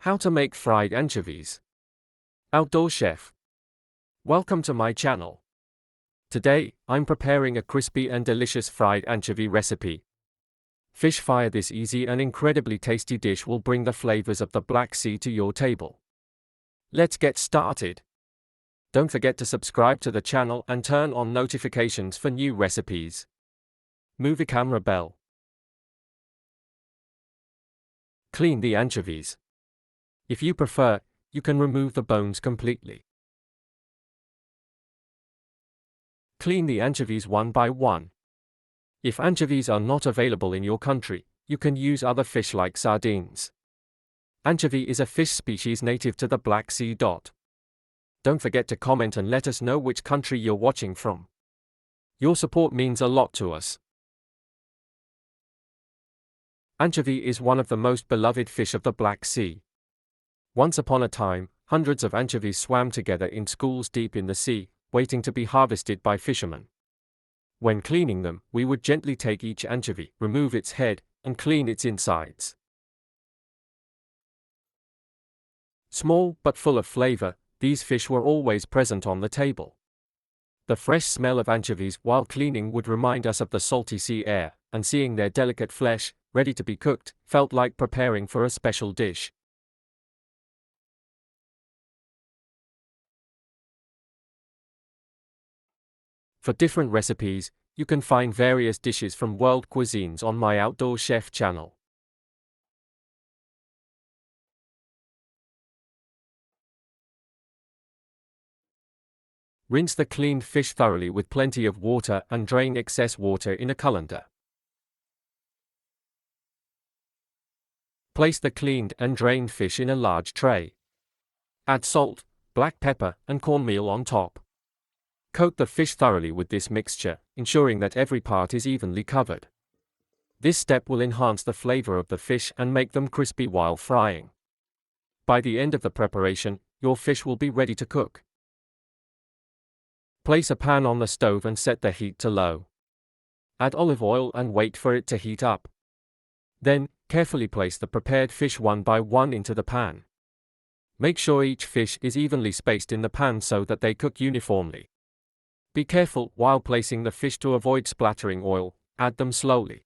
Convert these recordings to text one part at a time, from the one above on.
How to make fried anchovies. Outdoor chef. Welcome to my channel. Today, I'm preparing a crispy and delicious fried anchovy recipe. Fish fry. This easy and incredibly tasty dish will bring the flavors of the Black Sea to your table. Let's get started. Don't forget to subscribe to the channel and turn on notifications for new recipes. Movie camera bell. Clean the anchovies. If you prefer, you can remove the bones completely. Clean the anchovies one by one. If anchovies are not available in your country, you can use other fish like sardines. Anchovy is a fish species native to the Black Sea. Don't forget to comment and let us know which country you're watching from. Your support means a lot to us. Anchovy is one of the most beloved fish of the Black Sea. Once upon a time, hundreds of anchovies swam together in schools deep in the sea, waiting to be harvested by fishermen. When cleaning them, we would gently take each anchovy, remove its head, and clean its insides. Small but full of flavor, these fish were always present on the table. The fresh smell of anchovies while cleaning would remind us of the salty sea air, and seeing their delicate flesh, ready to be cooked, felt like preparing for a special dish. For different recipes, you can find various dishes from world cuisines on my Outdoor Chef channel. Rinse the cleaned fish thoroughly with plenty of water and drain excess water in a colander. Place the cleaned and drained fish in a large tray. Add salt, black pepper, and cornmeal on top. Coat the fish thoroughly with this mixture, ensuring that every part is evenly covered. This step will enhance the flavor of the fish and make them crispy while frying. By the end of the preparation, your fish will be ready to cook. Place a pan on the stove and set the heat to low. Add olive oil and wait for it to heat up. Then, carefully place the prepared fish one by one into the pan. Make sure each fish is evenly spaced in the pan so that they cook uniformly. Be careful while placing the fish to avoid splattering oil. Add them slowly.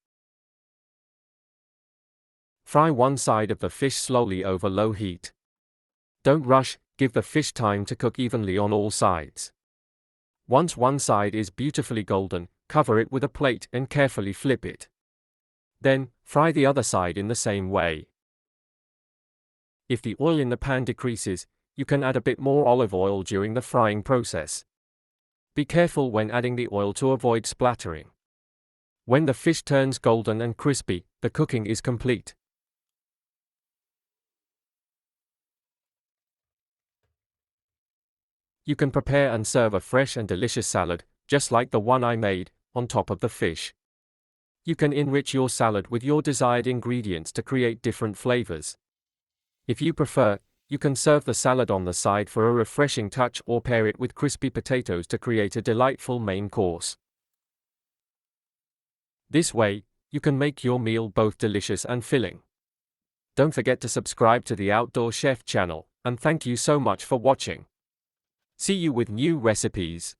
Fry one side of the fish slowly over low heat. Don't rush, give the fish time to cook evenly on all sides. Once one side is beautifully golden, cover it with a plate and carefully flip it. Then, fry the other side in the same way. If the oil in the pan decreases, you can add a bit more olive oil during the frying process. Be careful when adding the oil to avoid splattering. When the fish turns golden and crispy, the cooking is complete. You can prepare and serve a fresh and delicious salad, just like the one I made, on top of the fish. You can enrich your salad with your desired ingredients to create different flavors. If you prefer, you can serve the salad on the side for a refreshing touch or pair it with crispy potatoes to create a delightful main course. This way, you can make your meal both delicious and filling. Don't forget to subscribe to the Outdoor Chef channel, and thank you so much for watching. See you with new recipes.